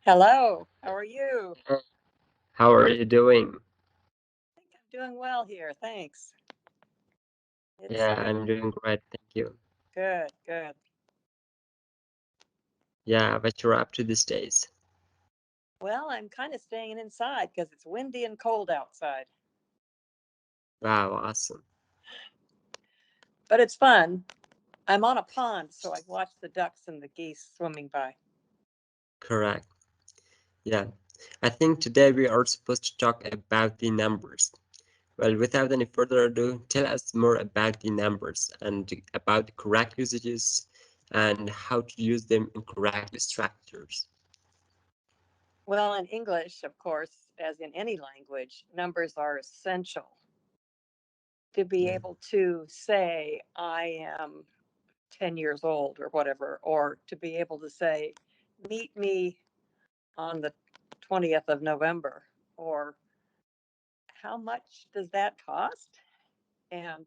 Hello, how are you? Hey, how are you doing? I think I'm doing well here, thanks. It's Yeah, I'm doing great, thank you. good, good. Yeah, what you're up to these days? Well, I'm kind of staying inside because it's windy and cold outside, Wow, awesome. but it's fun. I'm on a pond, so I watch the ducks and the geese swimming by. Correct. Yeah. I think today we are supposed to talk about the numbers. Well, without any further ado, tell us more about the numbers and about the correct usages and how to use them in correct structures. Well, in English, of course, as in any language, numbers are essential to be Yeah. able to say, I am 10 years old or whatever, or to be able to say, meet me on the 20th of November, or how much does that cost? And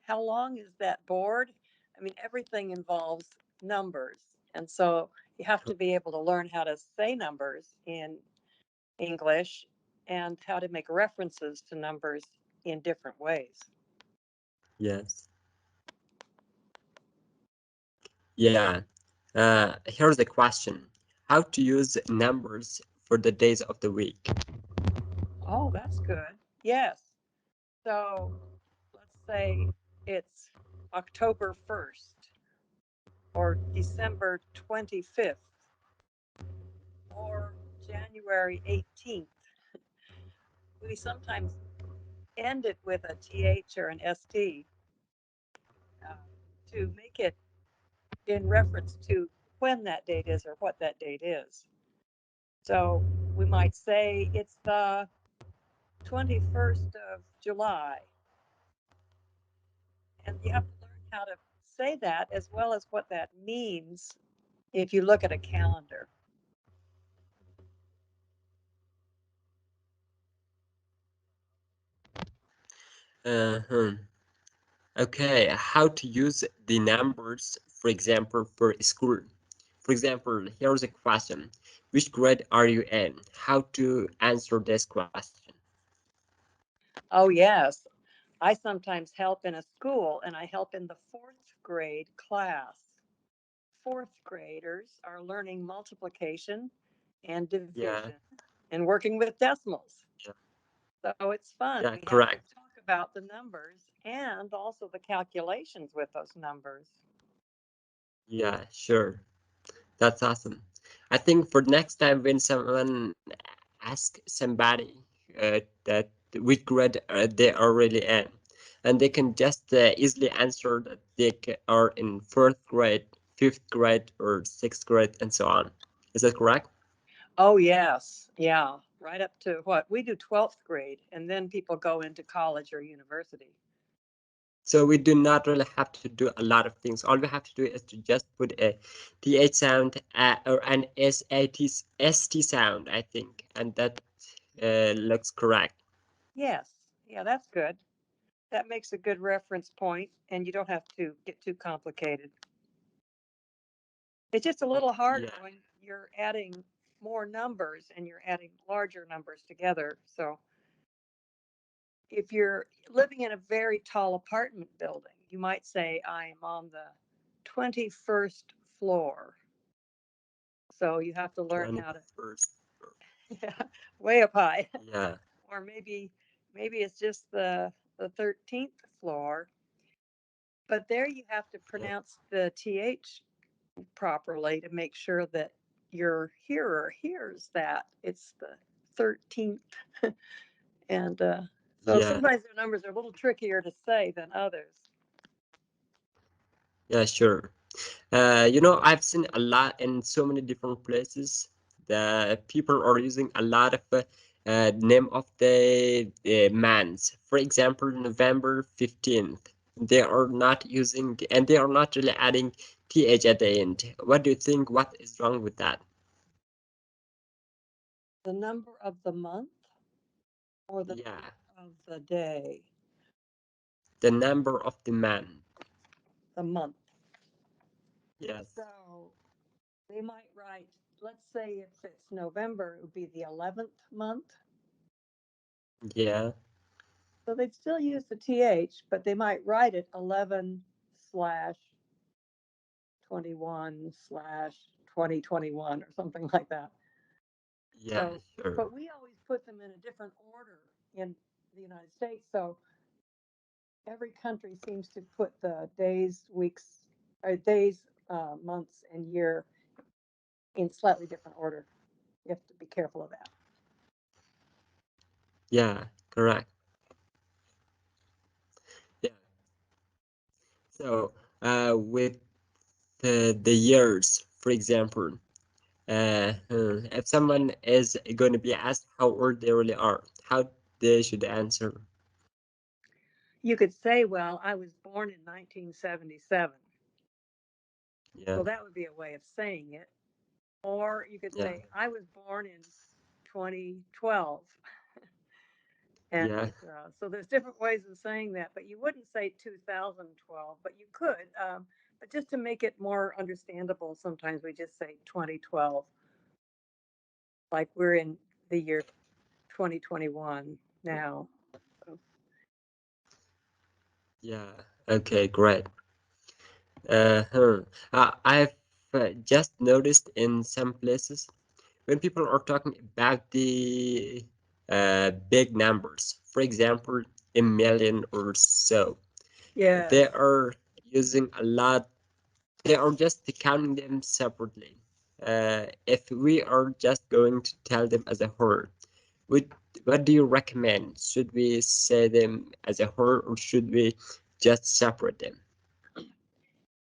how long is that board? I mean, everything involves numbers. And so you have to be able to learn how to say numbers in English and how to make references to numbers in different ways. Yes. Yeah. Here's the question. How to use numbers for the days of the week? Oh, that's good. Yes. So let's say it's October 1st or December 25th or January 18th. We sometimes end it with a th or an st uh, to make it in reference to when that date is or what that date is. So we might say it's the 21st of July, and you have to learn how to say that as well as what that means if you look at a calendar. Uh-huh. Okay, how to use the numbers, for example, for school. For example, here's a question. Which grade are you in? How to answer this question? Oh, yes. I sometimes help in a school and I help in the fourth grade class. Fourth graders are learning multiplication and Yeah, division and working with decimals. yeah, So it's fun. yeah, We have to correct. talk about the numbers and also the calculations with those numbers. Yeah, sure. That's awesome. I think for next time when someone ask somebody that which grade they are really in, and they can just easily answer that they are in fourth grade, fifth grade, or sixth grade, and so on. Is that correct? Oh, yes. Yeah. Right up to what? We do 12th grade, and then people go into college or university. So we do not really have to do a lot of things. All we have to do is to just put a th sound or an st sound, I think, and that looks correct. Yes. Yeah, that's good. That makes a good reference point, and you don't have to get too complicated. It's just a little Yeah, harder when you're adding more numbers and you're adding larger numbers together. So if you're living in a very tall apartment building, you might say, I'm on the 21st floor. So you have to learn how to, 21st. yeah, way up high. Yeah, Or maybe it's just the 13th floor, but there you have to yeah, pronounce the th properly to make sure that your hearer hears that it's the 13th. And so yeah, sometimes their numbers are a little trickier to say than others. yeah, sure. I've seen a lot in so many different places that people are using a lot of name of the months. For example, November 15th. They are not using and they are not really adding th at the end. What do you think? What is wrong with that? The number of the month or the Yeah, number of the day? the number of the man. The month. Yes. So they might write let's say if it's November, it would be the 11th month. Yeah. So they'd still use the TH, but they might write it 11 slash 21 slash 2021 or something like that. Yeah, So, sure. but we always put them in a different order in the United States. So every country seems to put the days, weeks, or days, months, and year in slightly different order. You have to be careful of that. Yeah, correct. Yeah. So, with the years, for example, if someone is going to be asked how old they really are, how they should answer. You could say, well, I was born in 1977. Yeah, So that would be a way of saying it. Or you could yeah, say, I was born in 2012. And yeah, so there's different ways of saying that, but you wouldn't say 2012, but you could. But just to make it more understandable, sometimes we just say 2012, like we're in the year 2021 now. So, yeah. Okay, great. Uh-huh. I've just noticed in some places when people are talking about the big numbers, for example, a million or so, yes. they are using a lot. They are just counting them separately. If we are just going to tell them as a whole, would what do you recommend? Should we say them as a whole or should we just separate them?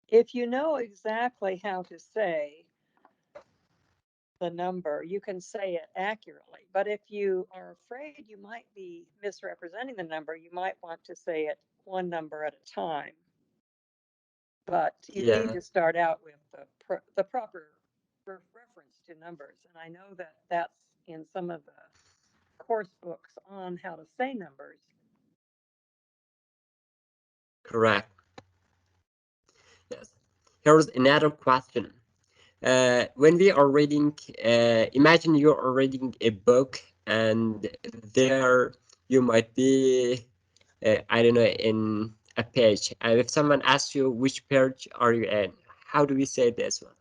If you know exactly how to say the number, you can say it accurately. But if you are afraid you might be misrepresenting the number, you might want to say it one number at a time. But you need Yeah, to start out with the proper reference to numbers. And I know that that's in some of the course books on how to say numbers. correct. Yes. Here's another question. When we are reading, imagine you are reading a book and there you might be, I don't know, in a page. And if someone asks you which page are you in, how do we say this one?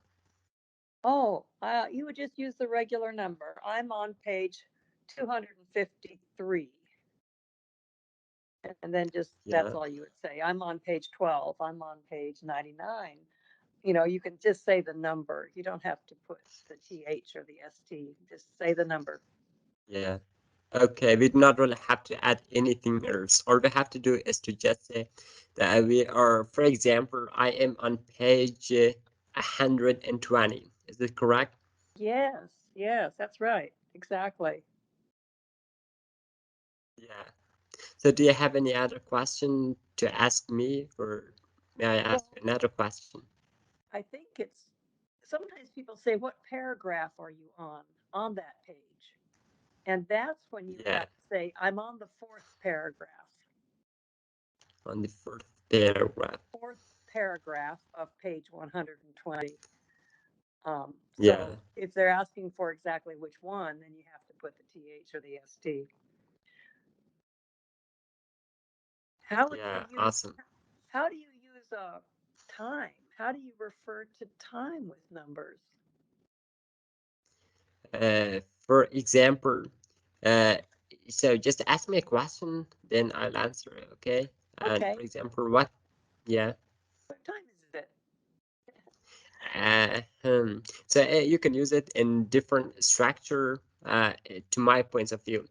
Oh, you would just use the regular number. I'm on page 253. And then just that's Yeah, all you would say. I'm on page 12. I'm on page 99. You know, you can just say the number. You don't have to put the TH or the ST. Just say the number. yeah. Okay, we do not really have to add anything else. All we have to do is to just say that we are, for example, I am on page 120. Is it correct? Yes, yes, that's right. Exactly. Yeah. So do you have any other question to ask me, or may I ask Well, another question? I think it's sometimes people say, what paragraph are you on that page? And that's when you Yeah, have to say, I'm on the fourth paragraph. on the first paragraph. Fourth paragraph of page 120. Yeah, So if they're asking for exactly which one, then you have to put the TH or the ST. How do you yeah, use awesome. how do you use time? How do you refer to time with numbers? For example, uh, so just ask me a question, then I'll answer it, okay? And for Okay, example, what? Yeah. what time is it? So you can use it in different structure to my points of view.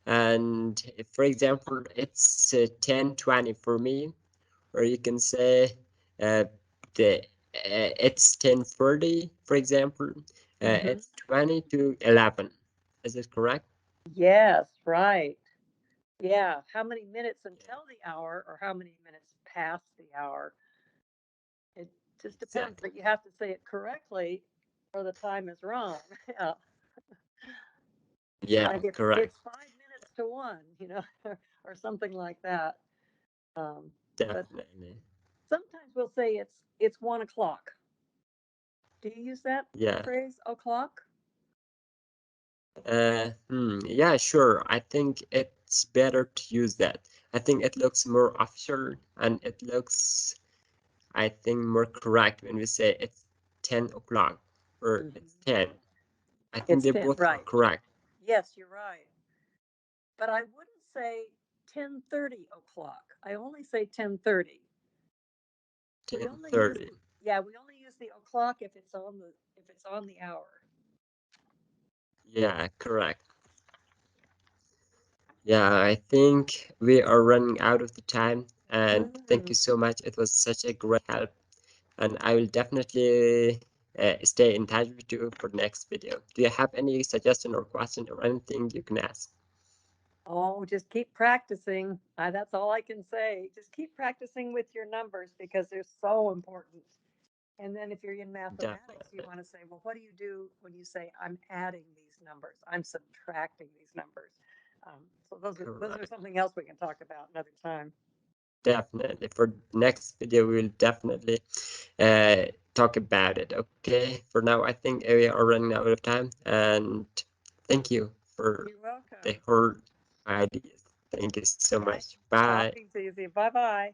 And if, for example, it's 10:20 for me, or you can say uh, the it's 10:30, for example. Hmm. It's 20 to 11. Is it correct? Yes, right. Yeah, how many minutes until the hour or how many minutes past the hour? It just depends, Exactly. but you have to say it correctly or the time is wrong. Yeah. Yeah, Like correct. it's 5 minutes to one, or something like that. Um, but Definitely. sometimes we'll say it's 1 o'clock. Do you use that Yeah. phrase, o'clock? Yeah, sure. I think it's better to use that. I think it looks more official and it looks, I think, more correct when we say it's 10 o'clock or Mhm. it's 10. I think It's they 10, both are right. correct. Yes, you're right. But I wouldn't say 10:30 o'clock. I only say 10:30. We only use, 10:30. yeah, we only use the o'clock if it's on the hour. Yeah, correct. Yeah, I think we are running out of the time. And thank you Mm. so much. It was such a great help. And I will definitely stay in touch with you for the next video. Do you have any suggestion or question or anything you can ask? Oh, just keep practicing. That's all I can say. Just keep practicing with your numbers because they're so important. And then if you're in mathematics, you Definitely. want to say, well, what do you do when you say I'm adding these numbers? I'm subtracting these numbers. So those are Correct. something else we can talk about another time. Definitely. For next video, we'll definitely talk about it. Okay. For now, I think we are running out of time. And thank you for You're welcome. the whole ideas. Thank you so Nice much. Bye. talking to you. Bye bye.